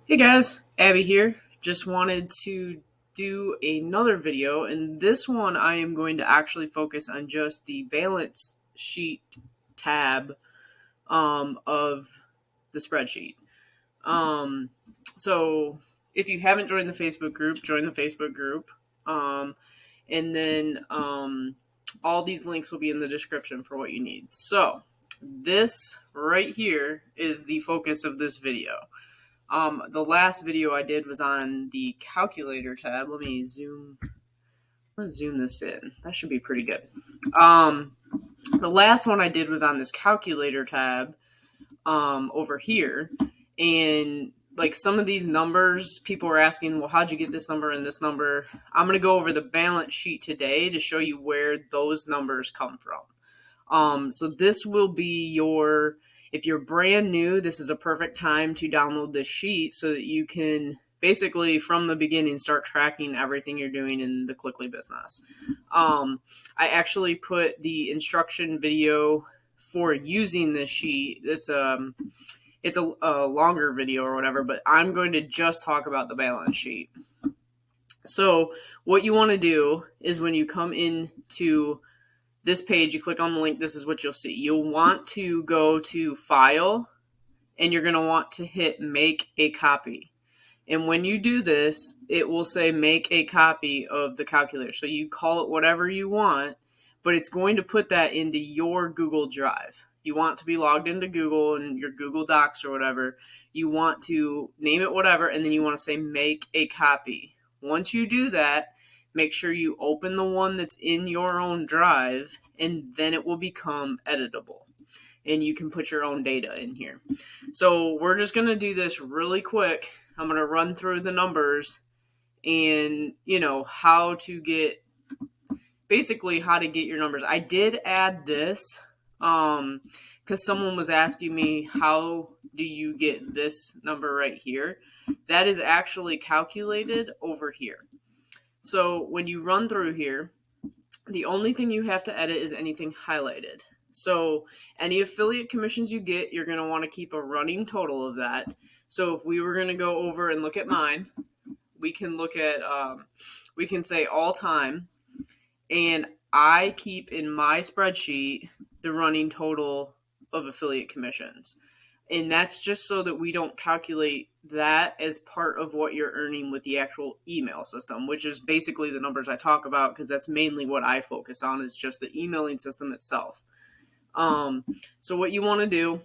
Hey guys, Abby here. Just wanted to do another video, and this one I am going to actually focus on just the balance sheet tab of the spreadsheet. Um, so if you haven't joined the Facebook group, join the Facebook group. Um, and then all these links will be in the description for what you need. So this right here is the focus of this video. The last video I did was on the calculator tab. Let me zoom. I'm gonna zoom this in. That should be pretty good. Um, the last one I did was on this calculator tab over here, and like some of these numbers, people were asking, well, how'd you get this number and this number? I'm gonna go over the balance sheet today to show you where those numbers come from. So this will be if you're brand new, this is a perfect time to download this sheet so that you can basically from the beginning start tracking everything you're doing in the Cliqly business. I actually put the instruction video for using this sheet. It's a longer video or whatever, but I'm going to just talk about the balance sheet. So what you want to do is when you come into this page, you click on the link, this is what you'll see. You'll want to go to File, and you're going to want to hit Make a Copy. And when you do this, it will say Make a Copy of the calculator. So you call it whatever you want, but it's going to put that into your Google Drive. You want to be logged into Google and your Google Docs or whatever. You want to name it whatever, and then you want to say Make a Copy. Once you do that, make sure you open the one that's in your own drive, and then it will become editable. And you can put your own data in here. So we're just going to do this really quick. I'm going to run through the numbers and, how to get your numbers. I did add this because someone was asking me, how do you get this number right here? That is actually calculated over here. So when you run through here, the only thing you have to edit is anything highlighted. So any affiliate commissions you get, you're going to want to keep a running total of that. So if we were going to go over and look at mine, we can look at, we can say all time, and I keep in my spreadsheet the running total of affiliate commissions. And that's just so that we don't calculate that as part of what you're earning with the actual email system, which is basically the numbers I talk about because that's mainly what I focus on is just the emailing system itself. So what you want to do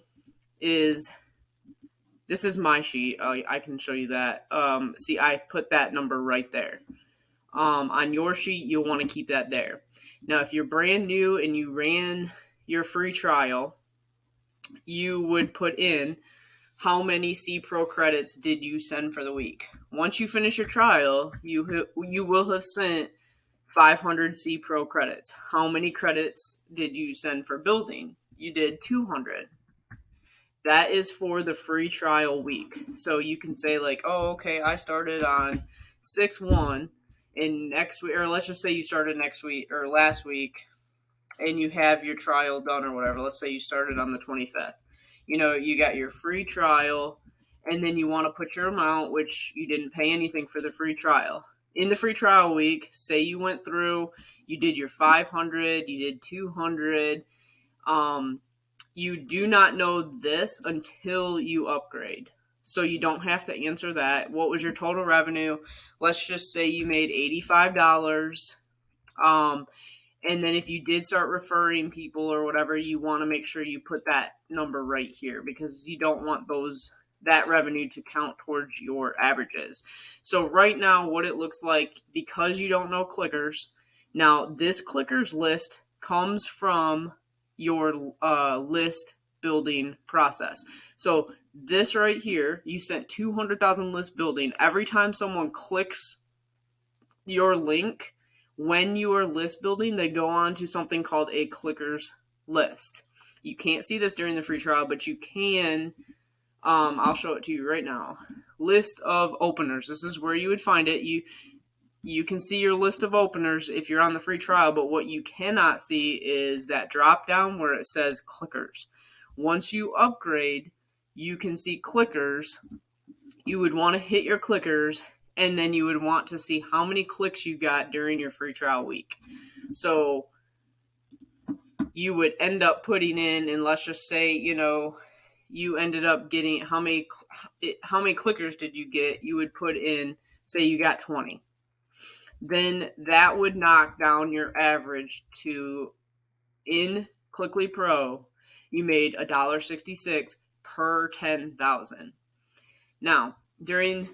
is, this is my sheet. I can show you that. See, I put that number right there. On your sheet, you'll want to keep that there. Now, if you're brand new and you ran your free trial, you would put in how many C Pro credits did you send for the week. Once you finish your trial, you will have sent 500 C Pro credits. How many credits did you send for building? You did 200. That is for the free trial week. So you can say like, oh, okay, I started on 6/1, and next week, or let's just say you started next week or last week, and you have your trial done or whatever. Let's say you started on the 25th. You got your free trial, and then you want to put your amount, which you didn't pay anything for the free trial. In the free trial week, say you went through, you did your 500, you did 200. You do not know this until you upgrade. So you don't have to answer that. What was your total revenue? Let's just say you made $85. And then if you did start referring people or whatever, you want to make sure you put that number right here because you don't want that revenue to count towards your averages. So right now, what it looks like, because you don't know clickers, now this clickers list comes from your list building process. So this right here, you sent 200,000 list building. Every time someone clicks your link, when you are list building, they go on to something called a clickers list. You can't see this during the free trial, but you can. I'll show it to you right now. List of openers. This is where you would find it. You can see your list of openers if you're on the free trial, but what you cannot see is that drop down where it says clickers. Once you upgrade, you can see clickers. you would want to hit your clickers, and then you would want to see how many clicks you got during your free trial week. So you would end up putting in, and let's just say, you ended up getting how many clickers did you get? You would put in, say you got 20. Then that would knock down your average to, in Cliqly Pro, you made $1.66 per 10,000. Now, during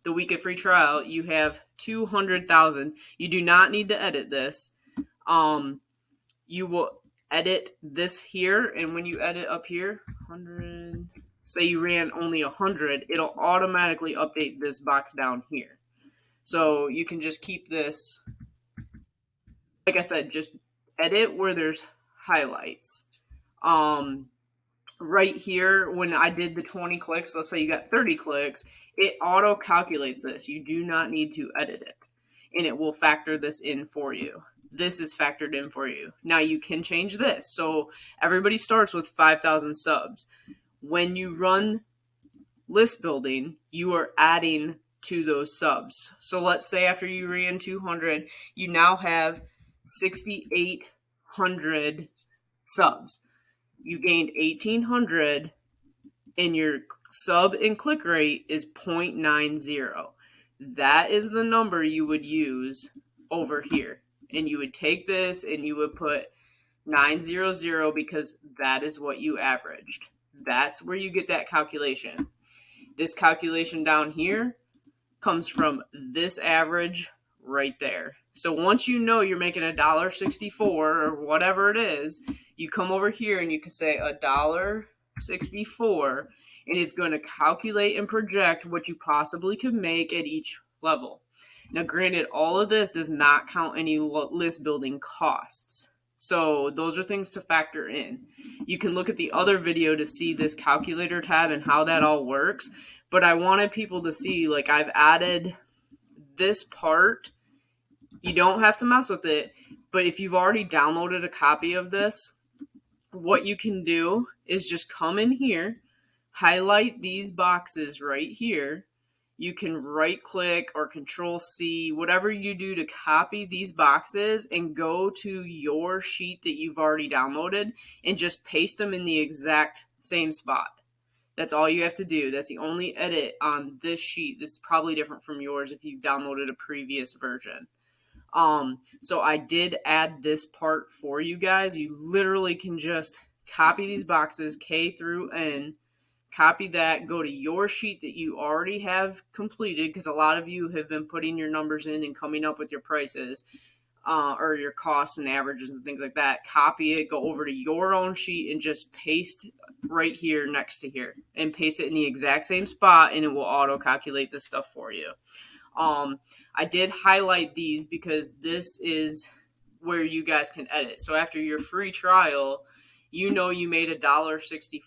the week of free trial, you have 200,000. You do not need to edit this. You will edit this here, and when you edit up here, 100, say you ran only 100, it'll automatically update this box down here. So you can just keep this, like I said, just edit where there's highlights. Right here, when I did the 20 clicks, let's say you got 30 clicks, it auto calculates this. You do not need to edit it, and it will factor this in for you. This is factored in for you. Now you can change this. So everybody starts with 5,000 subs. When you run list building, you are adding to those subs. So let's say after you ran 200, you now have 6,800 subs. You gained 1,800, and your sub and click rate is 0.90. That is the number you would use over here. And you would take this and you would put 900 because that is what you averaged. That's where you get that calculation. This calculation down here comes from this average right there. So once you know you're making $1.64 or whatever it is, you come over here and you can say $1.64, and it's going to calculate and project what you possibly could make at each level. Now, granted, all of this does not count any list building costs. So those are things to factor in. You can look at the other video to see this calculator tab and how that all works. But I wanted people to see, like, I've added this part. You don't have to mess with it. But if you've already downloaded a copy of this, what you can do is just come in here, highlight these boxes right here. You can right click or control C, whatever you do to copy these boxes, and go to your sheet that you've already downloaded and just paste them in the exact same spot. That's all you have to do. That's the only edit on this sheet. This is probably different from yours if you downloaded a previous version. So I did add this part for you guys. You literally can just copy these boxes, K through N, copy that, go to your sheet that you already have completed, because a lot of you have been putting your numbers in and coming up with your prices, or your costs and averages and things like that. Copy it, go over to your own sheet, and just paste right here next to here, and paste it in the exact same spot, and it will auto calculate this stuff for you. I did highlight these because this is where you guys can edit. So after your free trial, you know you made $1.64.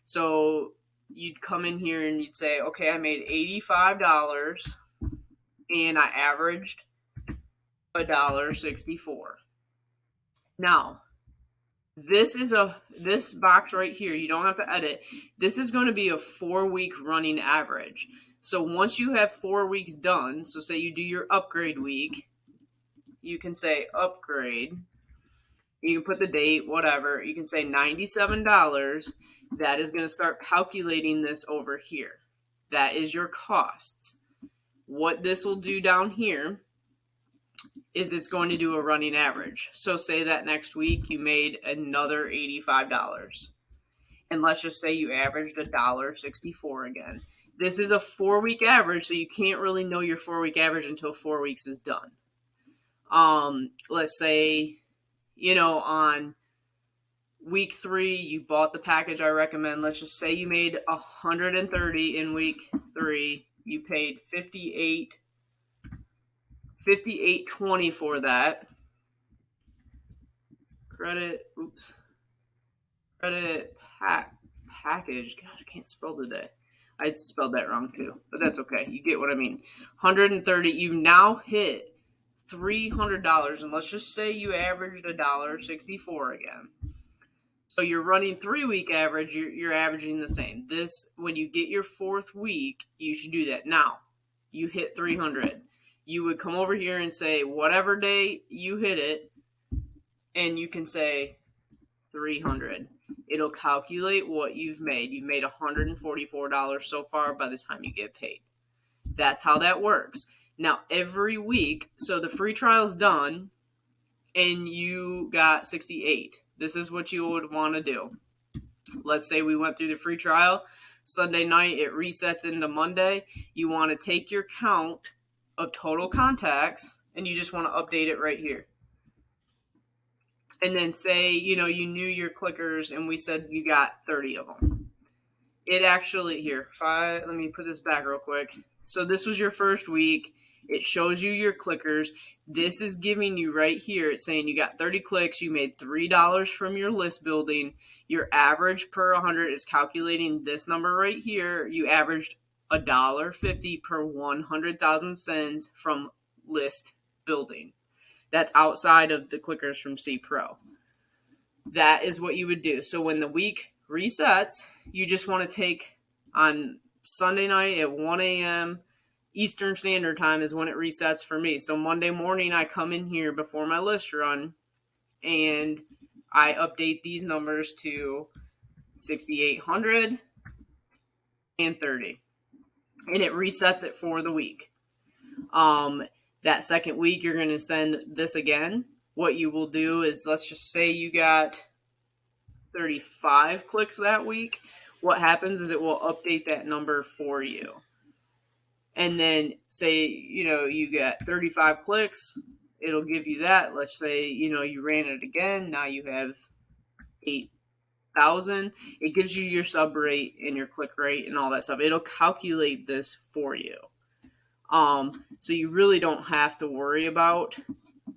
So you'd come in here and you'd say, okay, I made $85 and I averaged $1.64. Now, this box right here, you don't have to edit. This is going to be a 4-week running average. So once you have 4 weeks done, so say you do your upgrade week, you can say upgrade. You can put the date, whatever. You can say $97. That is going to start calculating this over here. That is your costs. What this will do down here is it's going to do a running average. So say that next week you made another $85. And let's just say you averaged $1.64 again. This is a 4-week average, so you can't really know your 4-week average until 4 weeks is done. Let's say, on week 3, you bought the package I recommend. Let's just say you made 130 in week 3. You paid $58.20 for that. Credit package. Gosh, I can't spell today. I spelled that wrong too, but that's okay. You get what I mean. 130. You now hit $300, and let's just say you averaged $1.64 again. So you're running 3 week average, you're averaging the same. This, when you get your 4th week, you should do that. Now, you hit 300. You would come over here and say whatever day you hit it, and you can say 300. It'll calculate what you've made. You've made $144 so far by the time you get paid. That's how that works. Now, every week, so the free trial's done, and you got 68. This is what you would want to do. Let's say we went through the free trial. Sunday night, it resets into Monday. You want to take your count of total contacts, and you just want to update it right here. And then say, you knew your clickers, and we said you got 30 of them. It actually, let me put this back real quick. So this was your first week. It shows you your clickers. This is giving you right here, it's saying you got 30 clicks, you made $3 from your list building. Your average per 100 is calculating this number right here. You averaged $1.50 per 100,000 sends from list building. That's outside of the clickers from C Pro. That is what you would do. So when the week resets, you just want to take on Sunday night at 1 a.m. Eastern Standard Time is when it resets for me. So Monday morning, I come in here before my list run, and I update these numbers to 6,800 and 30. And it resets it for the week. That second week, you're going to send this again. What you will do is, let's just say you got 35 clicks that week. What happens is it will update that number for you. And then say, you got 35 clicks, it'll give you that. Let's say, you ran it again. Now you have 8,000. It gives you your sub rate and your click rate and all that stuff. It'll calculate this for you. So you really don't have to worry about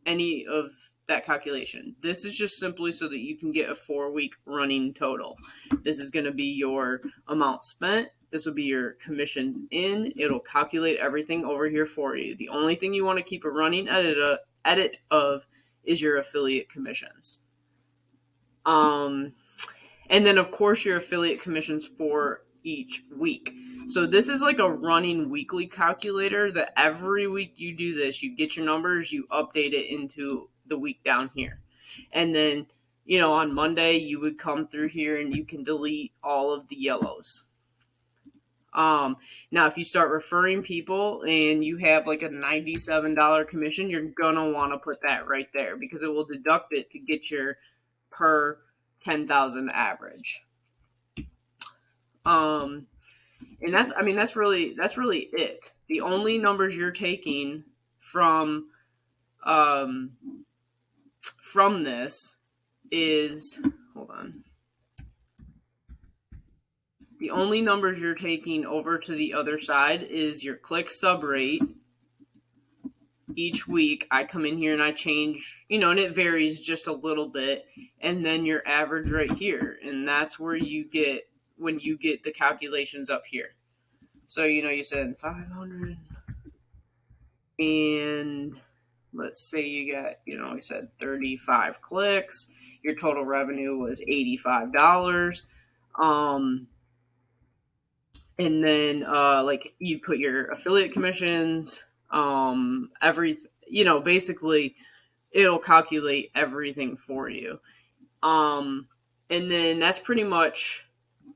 any of that calculation. This is just simply so that you can get a 4-week running total. This is going to be your amount spent. This will be your commissions in. It'll calculate everything over here for you. The only thing you want to keep a running edit of is your affiliate commissions. And then, of course, your affiliate commissions for each week. So this is like a running weekly calculator that every week you do this, you get your numbers, you update it into the week down here. And then, on Monday, you would come through here and you can delete all of the yellows. Now, if you start referring people and you have like a $97 commission, you're going to want to put that right there because it will deduct it to get your per 10,000 average. And that's really it. The only numbers you're taking from this is, hold on. The only numbers you're taking over to the other side is your click sub rate. Each week I come in here and I change, and it varies just a little bit. And then your average right here. And that's where you get, when you get the calculations up here. So, you said 500. And let's say you got, we said 35 clicks. Your total revenue was $85. And then, you put your affiliate commissions, basically it'll calculate everything for you. And then that's pretty much,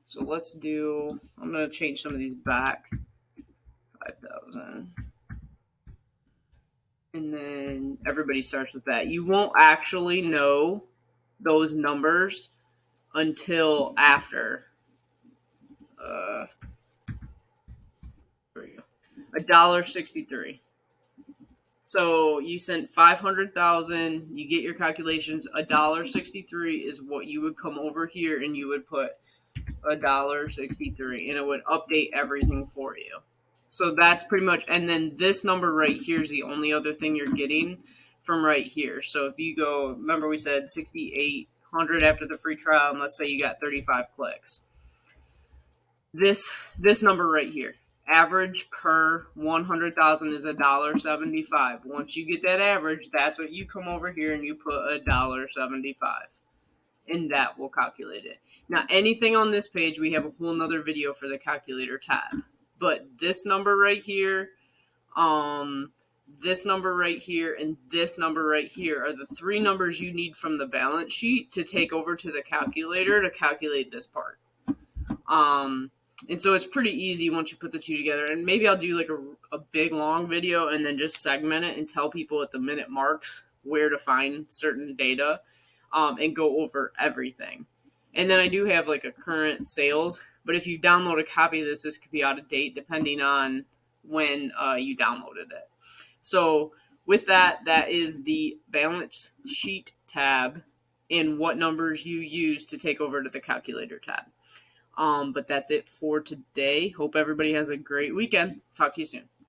so I'm going to change some of these back. 5,000. And then everybody starts with that. You won't actually know those numbers until after. There we go. $1.63. So you sent 500,000. You get your calculations. $1.63 is what you would come over here and you would put $1.63, and it would update everything for you. So that's pretty much, and then this number right here is the only other thing you're getting from right here. So if you go, remember we said 6,800 after the free trial, and let's say you got 35 clicks. This number right here, average per 100,000 is $1.75. Once you get that average, that's what you come over here and you put $1.75. and that will calculate it. Now, anything on this page, we have a whole nother video for the calculator tab. But this number right here, this number right here, and this number right here are the three numbers you need from the balance sheet to take over to the calculator to calculate this part. And so it's pretty easy once you put the two together. And maybe I'll do like a big long video and then just segment it and tell people at the minute marks where to find certain data, and go over everything. And then I do have like a current sales, but if you download a copy of this, this could be out of date depending on when you downloaded it. So with that, that is the balance sheet tab and what numbers you use to take over to the calculator tab. But that's it for today. Hope everybody has a great weekend. Talk to you soon.